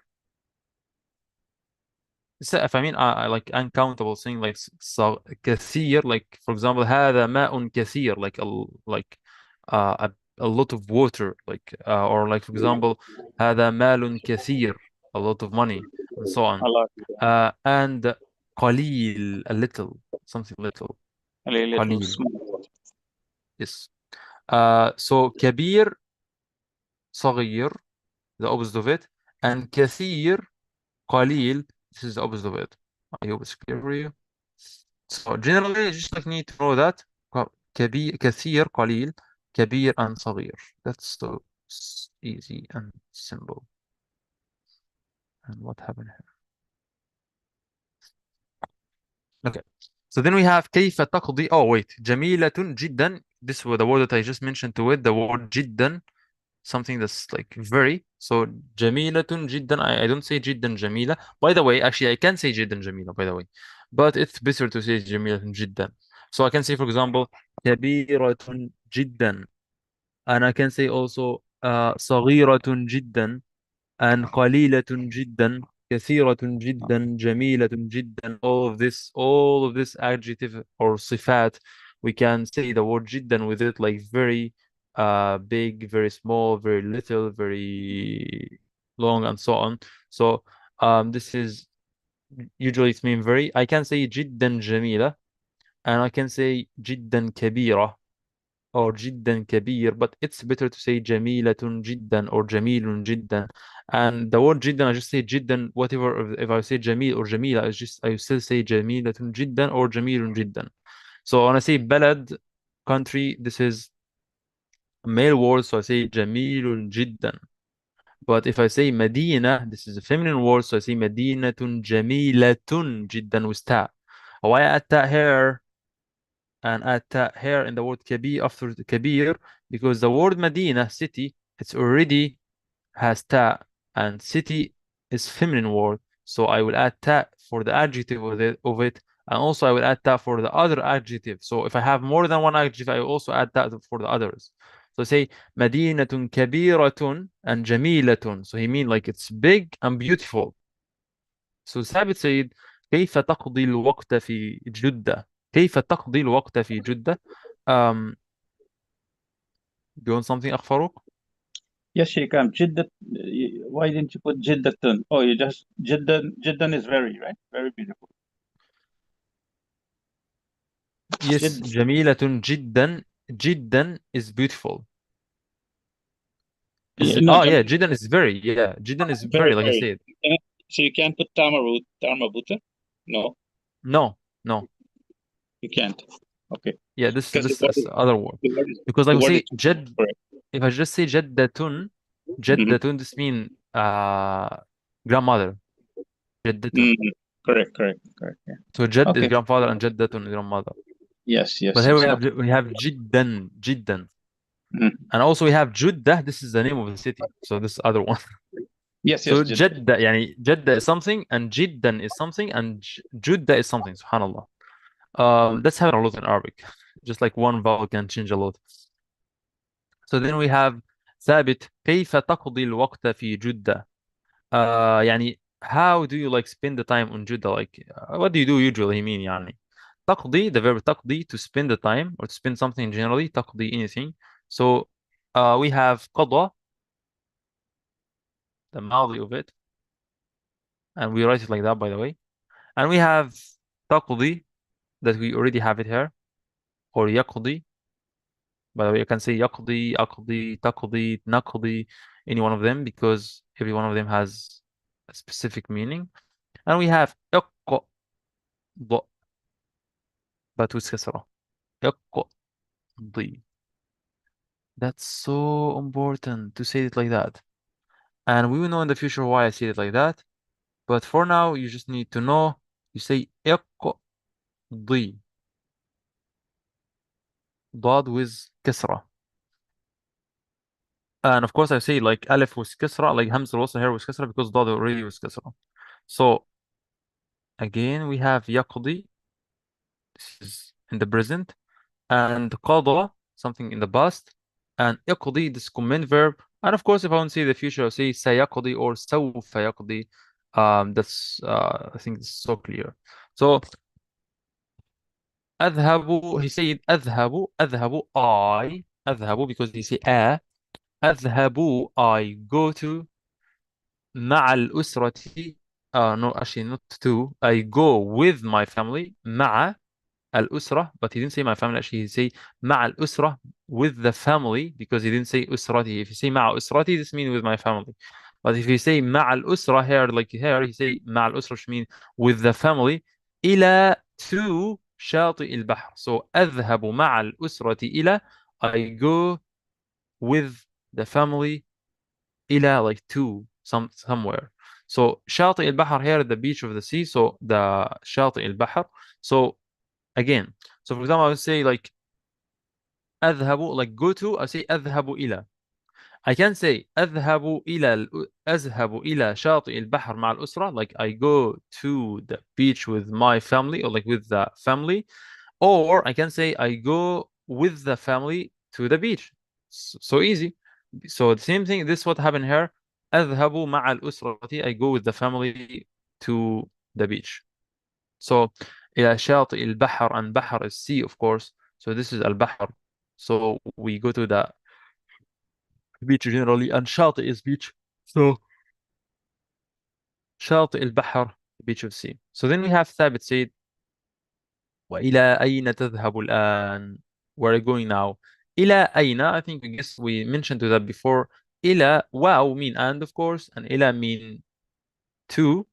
if I mean I like uncountable thing, like كثير, like for example هذا ماء كثير, like a lot of water, like or like for example هذا مال كثير, a lot of money, and so on. A lot. And قليل, a little, something little. A little قليل, small. yes. So كبير, صغير, the opposite of it, and كثير, قليل, this is the opposite of it. I hope it's clear for you. So generally, you just like need to know that كبير, كثير, قليل, كبير, and صغير. That's so easy and simple. And what happened here? Okay. So then we have كيف تقضي. Oh wait, جميلة جدا. This was the word that I just mentioned to it. The word جدا, something that's like very. So جميلة جدا. I don't say جدا جميلة. By the way, actually I can say جدا جميلة, by the way, but it's better to say جميلة جدا. So I can say, for example, كبيرة جدا, and I can say also صغيرة جدا, and قليلة جدا, كثيرة جدا, جميلة جدا. All of this adjective or صفات, we can say the word جدا with it, like very big, very small, very little, very long, and so on. So this is usually it means very. I can say جدا جميلة, and I can say جدا كبيرة or جدا كبير, but it's better to say جميلة جدا or جميل جدا. And the word جدا, I just say جدا, whatever. If I say جميل or جميلة, I still say جميلة جدا or جميل جدا. So when I say بلد, country, this is male word, so I say جميل جدا. But if I say مدينة, this is a feminine word, so I say مدينة جميلة جدا with تاء. Why I add تاء here and add تاء here in the word كبير after the كبير? Because the word مدينة, city, it's already has ta, and city is feminine word. So I will add ta for the adjective of it, and also I will add ta for the other adjective. So if I have more than one adjective, I will also add that for the others. So say مدينة كبيرة and جميلة. So he mean like it's big and beautiful. So ثابت said كيف تقضي الوقت في جدة؟ كيف تقضي الوقت في جدة؟ Um, do you want something أخ فاروق؟ Yes, Sheikh Ahmed. Jiddat. Why didn't you put Jiddatun? Oh, you just Jiddan. Jiddan is very, right? Very beautiful. Yes, Jiddan. جميلة جدا. جدا is beautiful. Is Yeah, it? no, Oh yeah, جدا is very. Yeah, جدا is very, very, like I very. said. So you can't put Tamabuta? No, No, no. you can't. Okay. Yeah, Because this is other word. Because the like we word say is جد, correct. if I just say جدة, Mhm. جدة, this mean grandmother. جدة. Correct, correct, correct. Yeah. So جد is Okay. grandfather and جدة is grandmother. Yes, But yes, here yes. we have جدا, جدا. Mhm. And also we have Jeddah. This is the name of the city. So this other one. Yes, yes, So Jiddah. Jeddah, يعني Jeddah is something, and Jiddan is something, and Jeddah is something. Subhanallah. That's happening a lot in Arabic. Just like one vowel can change a lot. So then we have ثابت كيف تقضي الوقت في جدة؟ يعني how do you like spend the time on Jeddah? Like what do you do usually? mean يعني تقضي, the verb تقضي, to spend the time or to spend something generally. تقضي anything. So we have قضى, the ماضي of it, and we write it like that, by the way. And we have تقضي, that we already have it here, or يقضي. By the way, you can say يقضي, أقضي, تقضي, نقضي, any one of them, because every one of them has a specific meaning. And we have اقض, but with كسرة. اقضي. That's so important to say it like that. And we will know in the future why I say it like that. But for now, you just need to know, you say اقضي. ضاد with كسرة. And of course I say like ألف with كسرة, like همزة الوصل here with كسرة, because ضاد already with كسرة. So again we have يقضي, this is in the present, and قضى, something in the past, and يقضي, this command verb. And of course if I want to say the future, I'll say سيقضي or سوف يقضي. That's I think it's so clear. So أذهب, he said أذهب, أذهب I, أذهب, because he say أذهب, I go to, مع الأسرة, no, actually not to, I go with my family, مع الأسرة, but he didn't say my family, actually he say مع الأسرة, with the family, because he didn't say أسرتي. If you say مع أسرتي, this means with my family. But if you say مع الأسرة here, like here, he say مع الأسرة, which means with the family, إلى, to شاطئ البحر. So أذهب مع الأسرة إلى, I go with the family, إلى, like to somewhere. So شاطئ البحر here, the beach of the sea. So the شاطئ البحر. So again, so for example, I would say like أذهب, like go to, I say أذهب إلى. I can say أذهب إلى شاطئ البحر مع الأسرة, like I go to the beach with my family, or like with the family. Or I can say I go with the family to the beach. So easy. So the same thing, this is what happened here. أذهب مع الأسرة, I go with the family to the beach. So إلى شاطئ البحر, and بحر is sea, of course. So this is البحر. So we go to the beach generally, and شاطئ is beach. So شاطئ البحر, beach of sea. So then we have ثابت said وإلى أين تذهب الآن? Where are you going now? إلى أين, I think I guess we mentioned to that before. إلى, wow mean and, of course, and إلى mean to,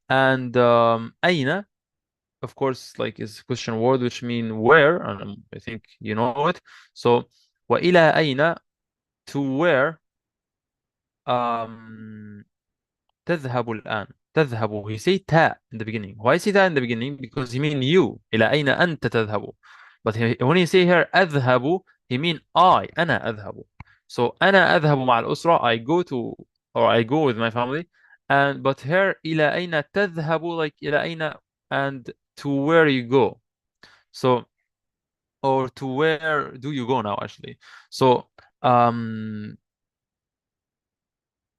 and أين, of course, like is question word, which mean where, and I think you know it. So وإلى أين, to where تذهب الآن. تذهب, he say تا in the beginning. Why say that in the beginning? Because he mean you. إلى أين أنت تذهب. But when he say here أذهب, he mean I, أنا أذهب. So أنا أذهب مع الأسرة, I go to or I go with my family. And but here إلى أين تذهب, like إلى أين, and to where you go. So, or to where do you go now actually. So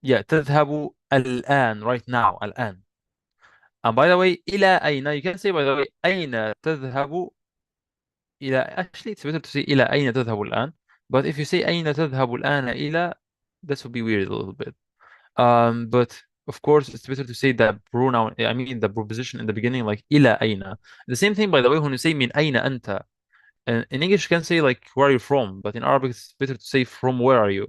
yeah, تذهب الآن, right now, الآن. And by the way, إلى أين, you can say by the way أين تذهب إلى, actually it's better to say إلى أين تذهب الآن. But if you say أين تذهب الآن إلى, this would be weird a little bit. But of course it's better to say the pronoun, I mean the preposition in the beginning, like إلى أين. The same thing by the way when you say من أين أنت. In English you can say like where are you from, but in Arabic it's better to say from where are you.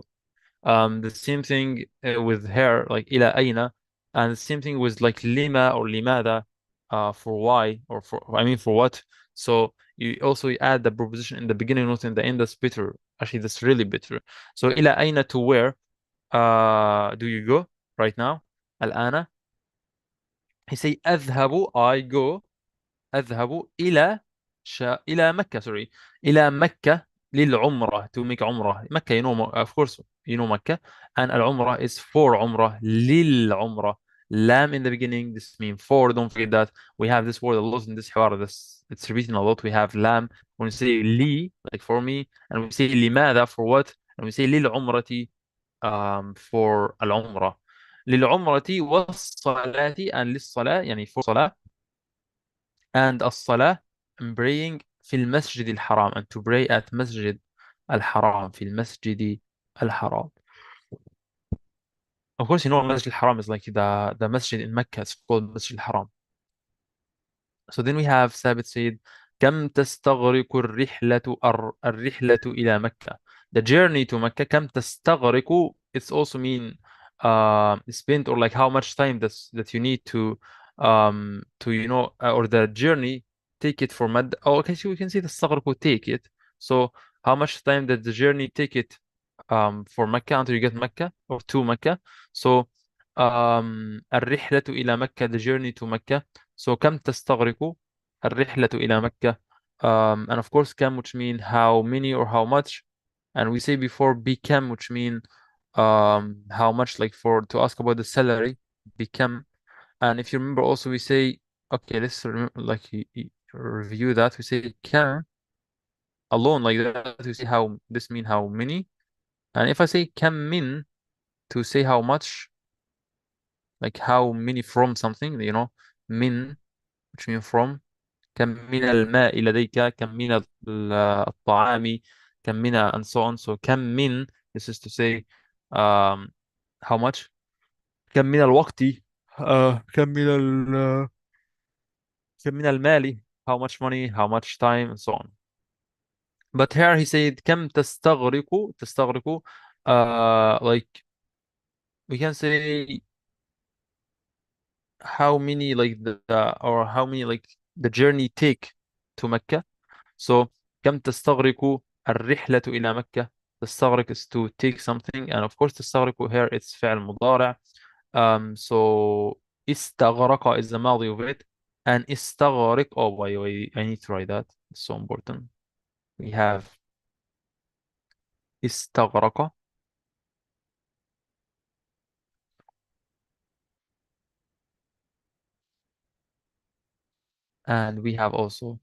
The same thing with her, like إلى أين, and the same thing with like لما or لماذا, for why, or for, I mean for what. So you also add the preposition in the beginning, not in the end. That's better. Actually, that's really better. So إلى أين, to where do you go right now. الآن. He say أذهب, I go. أذهب إلى إلى مكة, sorry, إلى مكة للعمرة, to make عمرة. مكة, you know, of course, you know Mecca. And العمرة is for عمرة, للعمرة. Lam in the beginning, this means for. Don't forget that we have this word a lot in this حوار. This, it's repeating a lot. We have lam when we say لي, like for me, and we say لماذا, for what, and we say للعمرة, for العمرة. للعمرة والصلاة, and للصلاة يعني for صلاة. And الصلاة, praying في المسجد الحرام, and to pray at مسجد الحرام, في المسجد الحرام. Of course, you know Masjid al-Haram is like the masjid in Mecca. It's called Masjid al-Haram. So then we have Sabit said, كم تستغرق الرحلة إلى مكة. The journey to Mecca, كم تستغرق, it's also mean spent, or like how much time that you need to you know, or the journey, take it for Mad. Oh, okay, so we can see تستغرق, take it. So how much time that the journey take it for Mecca until you get Mecca or to Mecca. So الرحلة إلى مكة, the journey to Mecca. So كم تستغرق الرحلة إلى مكة. And of course كم, which mean how many or how much. And we say before بكم, which mean how much, like for to ask about the salary, بكم. And if you remember also we say, okay, let's remember, like review that. We say كم alone like that. We say how, this mean how many. And if I say كم من, to say how much, like how many from something, you know, من, which mean from. كم من الماء لديك, كم من الطعام, كم من, and so on. So كم من, this is to say how much. كم من الوقت, كم من كم من المال, how much money, how much time, and so on. But here he said كم تستغرق, like we can say how many, like or how many, like the journey take to Mecca. So كم تستغرق الرحلة إلى مكة. تستغرق is to take something, and of course تستغرق here it's فعل مضارع. So استغرق is the ماضي of it, and استغرق, oh by the way, I need to write that, it's so important. We have استغرق, and we have also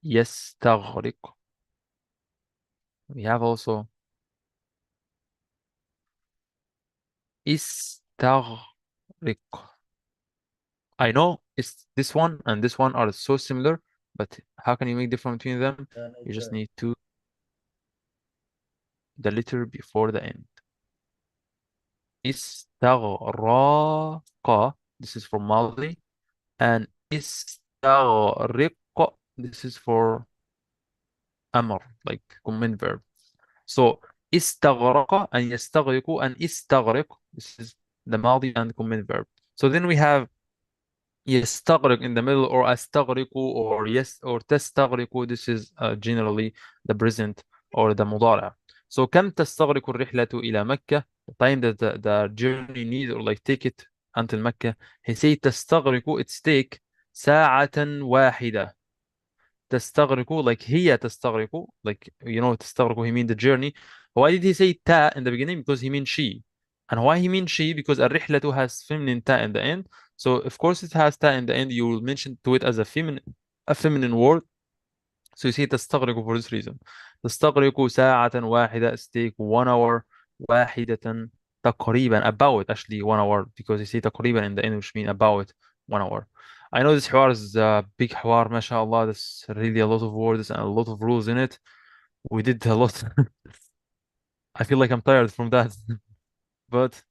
يستغرق. We have also استغرق. I know it's this one and this one are so similar, but how can you make difference between them? You just need to the letter before the end. استغرق, this is for ماضي, and استغرق, this is for أمر, like command verb. So استغرق and يستغرق and استغرق, this is the ماضي and command verb. So then we have يستغرق in the middle, or أستغرق, or yes, or تستغرق. This is generally the present or the مضارع. So كم تستغرق الرحلة إلى مكة, the time that the journey needs, or like take it until Mecca. He say تستغرق, it's take ساعة واحدة. تستغرق, like هي تستغرق, like you know تستغرق he mean the journey. Why did he say ta in the beginning? Because he means she. And why he means she? Because الرحلة has feminine ta in the end. So of course it has ta in the end. You will mention to it as a feminine word. So you say تستغرق for this reason. تستغرق ساعة واحدة stake 1 hour واحدة تقريبا about actually 1 hour because you say تقريبا in the end which mean about 1 hour. I know this حوار is a big حوار ما شاء الله. There's really a lot of words and a lot of rules in it. We did a lot. I feel like I'm tired from that. But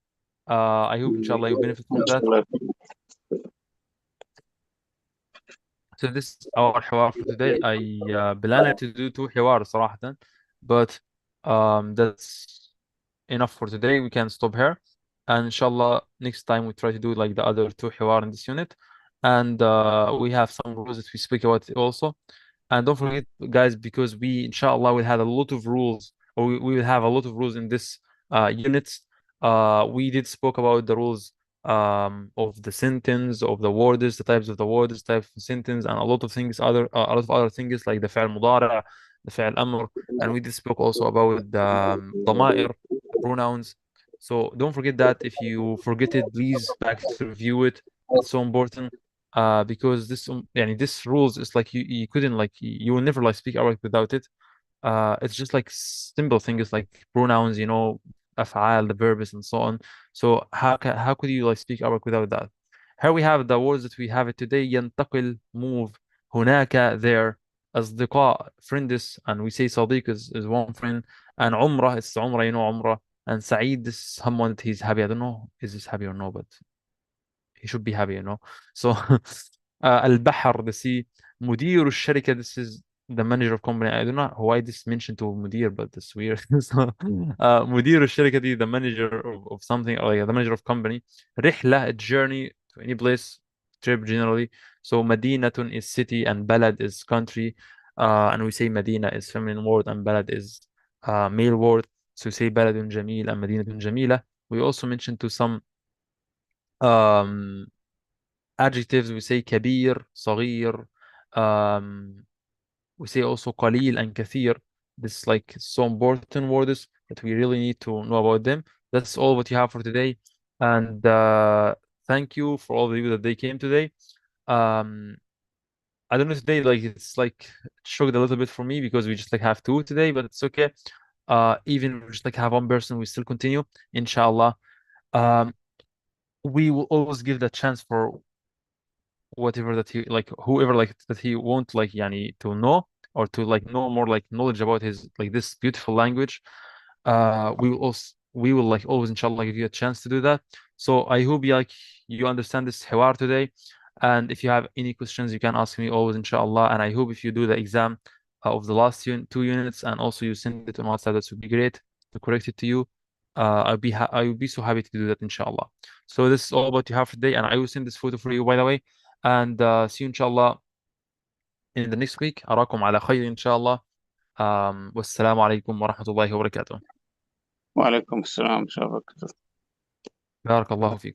I hope inshallah you benefit from that. So this is our حوار for today. I planned to do 2 حوار صراحة, but that's enough for today. We can stop here, and inshallah next time we try to do like the other 2 حوار in this unit, and we have some rules that we speak about also. And don't forget, guys, because we, inshallah, will have a lot of rules, or we will have a lot of rules in this units. We did spoke about the rules of the sentence, of the words, the types of the words, types of sentence, and a lot of things, a lot of other things like the فعل مضارع, the فعل أمر, and we did spoke also about the ضمائر, pronouns. So don't forget that. If you forget it, please back to review it. It's so important because this rules is like you couldn't like you will never like speak Arabic without it. It's just like simple things like pronouns, أفعال, the verbs and so on. So how could you like speak Arabic without that? Here we have the words that we have it today. ينتقل, move, هناك, there, أصدقاء, friends, and we say صديق is one friend, and عمرة is عمرة, عمرة, and سعيد is someone that he's happy. I don't know is this happy or no, but he should be happy. So البحر, the sea, مدير الشركة, this is the manager of company. I don't know why this mentioned to مدير, but it's weird. So مدير الشركة دي, the manager of something, or like the manager of company. رحلة, a journey to any place, trip generally. So مدينة is city and بلد is country. And we say مدينة is feminine word and بلد is male word. So we say بلد جميل and مدينة جميلة. We also mentioned to some um, adjectives. We say كبير, صغير. Um, we say also قليل and كثير. This is like so important words that we really need to know about them. That's all what you have for today. And thank you for all of you that they came today. Um, I don't know today, like it's like shocked a little bit for me because we just like have 2 today, but it's okay. Even if we just like have 1 person, we still continue, inshallah. Um, we will always give the chance for whatever that he like whoever like that he won't like yani to know or to like know more like knowledge about his like this beautiful language. We will like always inshallah give you a chance to do that. So I hope you understand this hiwar today, and if you have any questions you can ask me always inshallah. And I hope if you do the exam of the last 2 units and also you send it on WhatsApp, that would be great to correct it to you. I would be so happy to do that inshallah. So this is all what you have today, and I will send this photo for you by the way. And see you inshallah in the next week. أراكم على خير إن شاء الله. والسلام عليكم ورحمة الله وبركاته. وعليكم السلام ورحمة الله وبركاته. بارك الله فيكم.